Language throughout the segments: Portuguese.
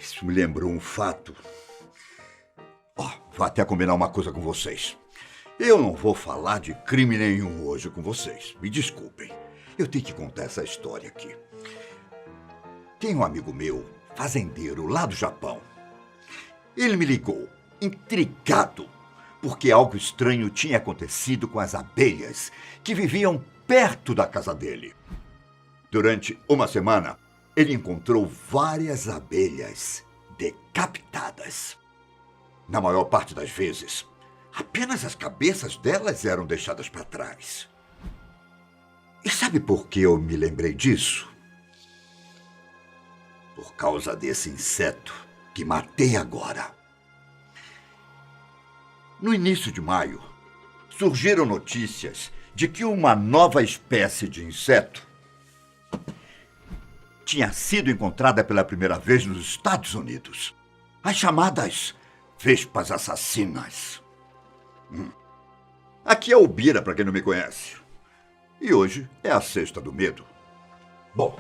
Isso me lembrou um fato. Vou até combinar uma coisa com vocês. Eu não vou falar de crime nenhum hoje com vocês. Me desculpem. Eu tenho que contar essa história aqui. Tem um amigo meu, fazendeiro lá do Japão. Ele me ligou, intrigado, porque algo estranho tinha acontecido com as abelhas que viviam perto da casa dele. Durante uma semana, ele encontrou várias abelhas decapitadas. Na maior parte das vezes, apenas as cabeças delas eram deixadas para trás. E sabe por que eu me lembrei disso? Por causa desse inseto que matei agora. No início de maio, surgiram notícias de que uma nova espécie de inseto tinha sido encontrada pela primeira vez nos Estados Unidos. As chamadas vespas assassinas. Aqui é o Bira, para quem não me conhece. E hoje é a Sexta do Medo. Bom,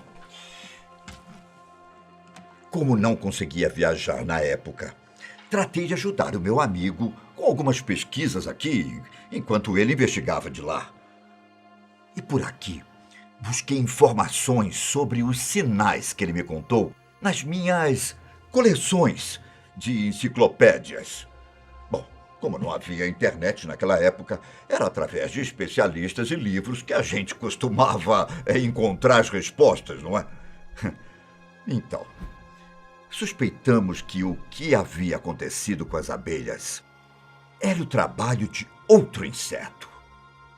como não conseguia viajar na época, tratei de ajudar o meu amigo com algumas pesquisas aqui, enquanto ele investigava de lá. E por aqui, busquei informações sobre os sinais que ele me contou nas minhas coleções de enciclopédias. Bom, como não havia internet naquela época, era através de especialistas e livros que a gente costumava encontrar as respostas, não é? Então, suspeitamos que o que havia acontecido com as abelhas era o trabalho de outro inseto.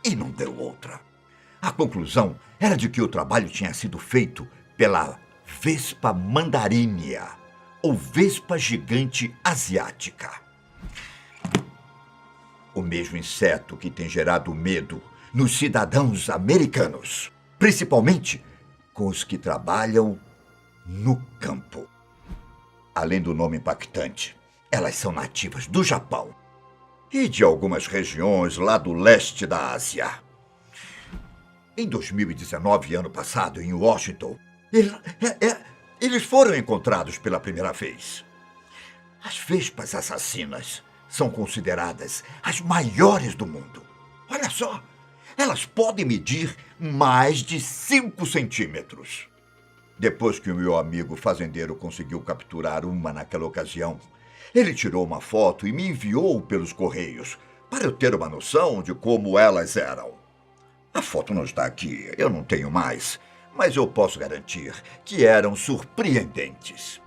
E não deu outra. A conclusão era de que o trabalho tinha sido feito pela Vespa mandarínia, ou vespa gigante asiática. O mesmo inseto que tem gerado medo nos cidadãos americanos, principalmente com os que trabalham no campo. Além do nome impactante, elas são nativas do Japão e de algumas regiões lá do leste da Ásia. Em 2019, ano passado, em Washington, eles foram encontrados pela primeira vez. As vespas assassinas são consideradas as maiores do mundo. Olha só, elas podem medir mais de 5 centímetros. Depois que o meu amigo fazendeiro conseguiu capturar uma naquela ocasião, ele tirou uma foto e me enviou pelos correios para eu ter uma noção de como elas eram. A foto não está aqui, eu não tenho mais, mas eu posso garantir que eram surpreendentes.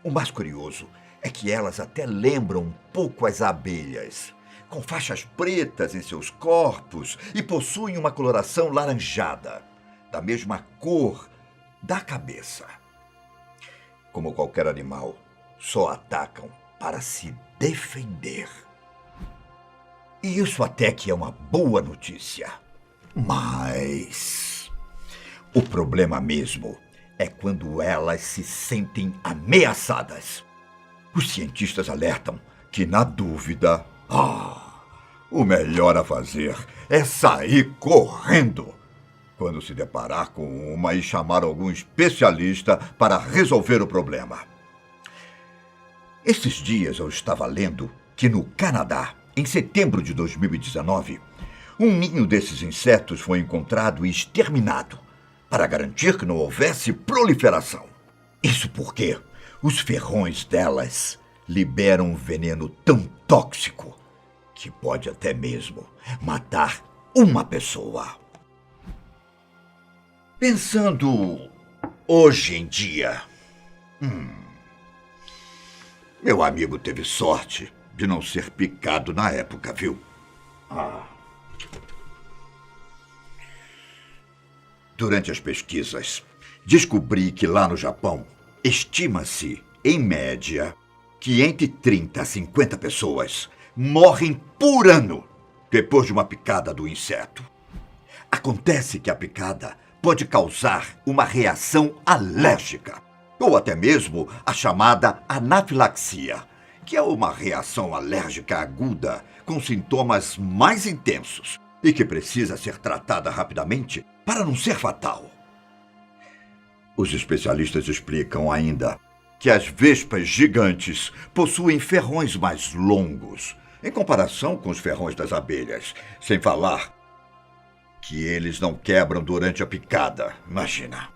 O mais curioso é que elas até lembram um pouco as abelhas, com faixas pretas em seus corpos e possuem uma coloração laranjada, da mesma cor da cabeça. Como qualquer animal, só atacam para se defender. E isso até que é uma boa notícia. Mas o problema mesmo é quando elas se sentem ameaçadas. Os cientistas alertam que, na dúvida, o melhor a fazer é sair correndo quando se deparar com uma e chamar algum especialista para resolver o problema. Esses dias eu estava lendo que no Canadá, em setembro de 2019, um ninho desses insetos foi encontrado e exterminado para garantir que não houvesse proliferação. Isso porque os ferrões delas liberam um veneno tão tóxico que pode até mesmo matar uma pessoa. Pensando hoje em dia, meu amigo teve sorte de não ser picado na época, viu? Durante as pesquisas, descobri que lá no Japão, estima-se, em média, que entre 30 a 50 pessoas morrem por ano depois de uma picada do inseto. Acontece que a picada pode causar uma reação alérgica, ou até mesmo a chamada anafilaxia, que é uma reação alérgica aguda com sintomas mais intensos e que precisa ser tratada rapidamente para não ser fatal. Os especialistas explicam ainda que as vespas gigantes possuem ferrões mais longos, em comparação com os ferrões das abelhas, sem falar que eles não quebram durante a picada, imagina.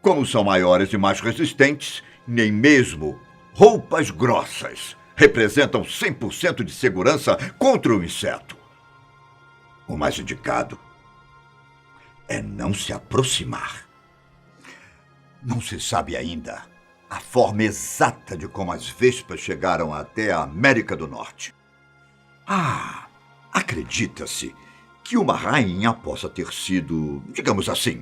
Como são maiores e mais resistentes, nem mesmo roupas grossas representam 100% de segurança contra o inseto. O mais indicado é não se aproximar. Não se sabe ainda a forma exata de como as vespas chegaram até a América do Norte. Acredita-se que uma rainha possa ter sido, digamos assim,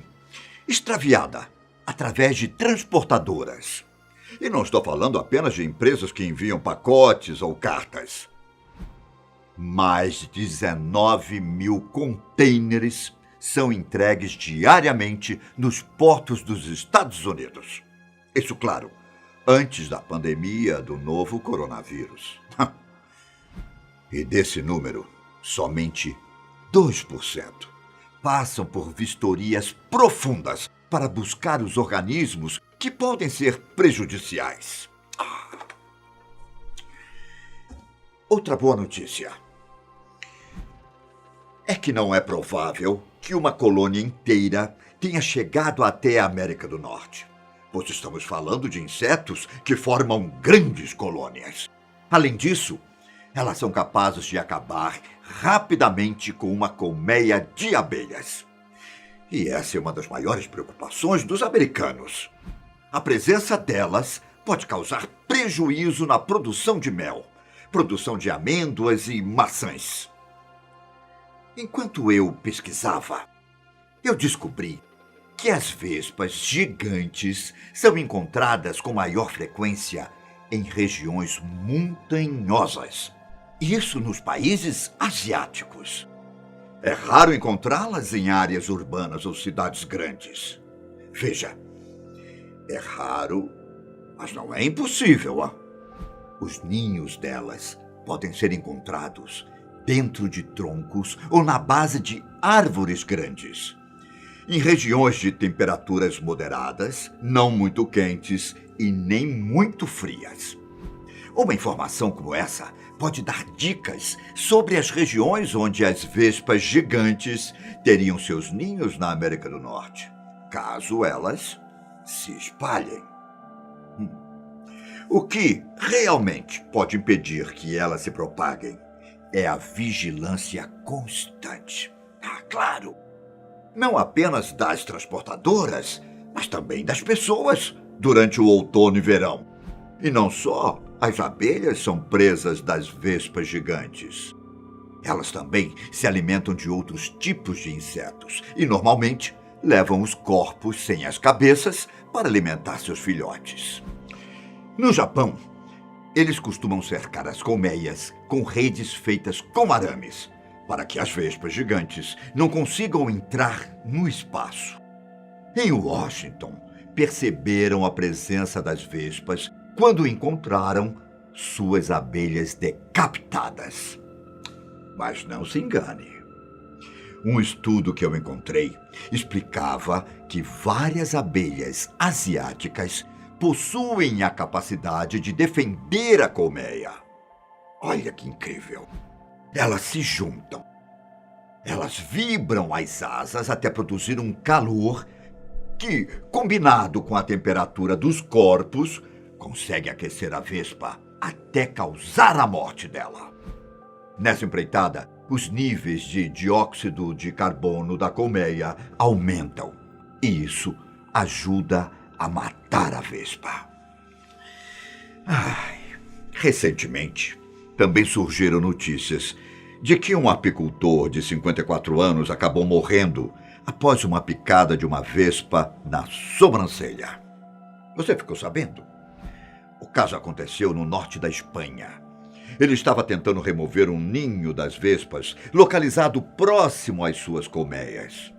extraviada através de transportadoras. E não estou falando apenas de empresas que enviam pacotes ou cartas. Mais de 19 mil contêineres são entregues diariamente nos portos dos Estados Unidos. Isso, claro, antes da pandemia do novo coronavírus. E desse número, somente 2% passam por vistorias profundas para buscar os organismos que podem ser prejudiciais. Outra boa notícia é que não é provável que uma colônia inteira tenha chegado até a América do Norte, pois estamos falando de insetos que formam grandes colônias. Além disso, elas são capazes de acabar rapidamente com uma colmeia de abelhas. E essa é uma das maiores preocupações dos americanos. A presença delas pode causar prejuízo na produção de mel, produção de amêndoas e maçãs. Enquanto eu pesquisava, eu descobri que as vespas gigantes são encontradas com maior frequência em regiões montanhosas. Isso nos países asiáticos. É raro encontrá-las em áreas urbanas ou cidades grandes. Veja, é raro, mas não é impossível. Os ninhos delas podem ser encontrados dentro de troncos ou na base de árvores grandes. Em regiões de temperaturas moderadas, não muito quentes e nem muito frias. Uma informação como essa pode dar dicas sobre as regiões onde as vespas gigantes teriam seus ninhos na América do Norte, caso elas se espalhem. O que realmente pode impedir que elas se propaguem é a vigilância constante. Claro, não apenas das transportadoras, mas também das pessoas durante o outono e verão. E não só as abelhas são presas das vespas gigantes. Elas também se alimentam de outros tipos de insetos e, normalmente, levam os corpos sem as cabeças para alimentar seus filhotes. No Japão, eles costumam cercar as colmeias com redes feitas com arames, para que as vespas gigantes não consigam entrar no espaço. Em Washington, perceberam a presença das vespas quando encontraram suas abelhas decapitadas. Mas não se engane. Um estudo que eu encontrei explicava que várias abelhas asiáticas possuem a capacidade de defender a colmeia. Olha que incrível! Elas se juntam. Elas vibram as asas até produzir um calor que, combinado com a temperatura dos corpos, consegue aquecer a vespa até causar a morte dela. Nessa empreitada, os níveis de dióxido de carbono da colmeia aumentam. E isso ajuda a matar a vespa. Recentemente, também surgiram notícias de que um apicultor de 54 anos acabou morrendo após uma picada de uma vespa na sobrancelha. Você ficou sabendo? O caso aconteceu no norte da Espanha. Ele estava tentando remover um ninho das vespas localizado próximo às suas colmeias.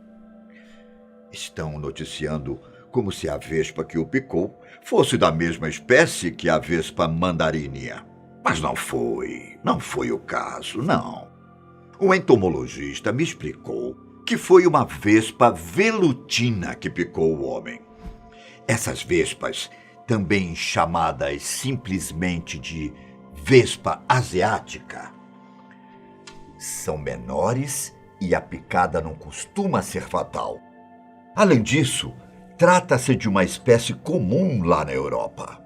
Estão noticiando como se a vespa que o picou fosse da mesma espécie que a vespa mandarínia. Mas não foi o caso, não. O entomologista me explicou que foi uma vespa velutina que picou o homem. Essas vespas também chamadas simplesmente de vespa asiática, são menores e a picada não costuma ser fatal. Além disso, trata-se de uma espécie comum lá na Europa.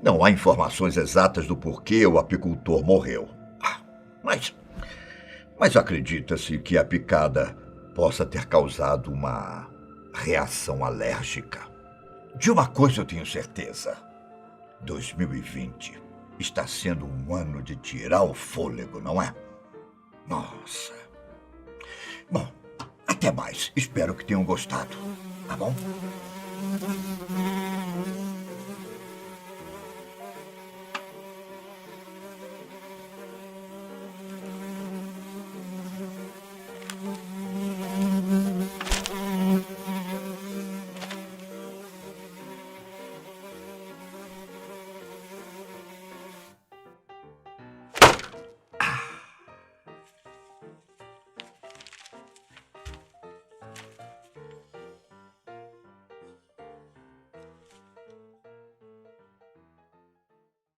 Não há informações exatas do porquê o apicultor morreu. Mas acredita-se que a picada possa ter causado uma reação alérgica. De uma coisa eu tenho certeza: 2020 está sendo um ano de tirar o fôlego, não é? Nossa. Bom, até mais. Espero que tenham gostado. Tá bom?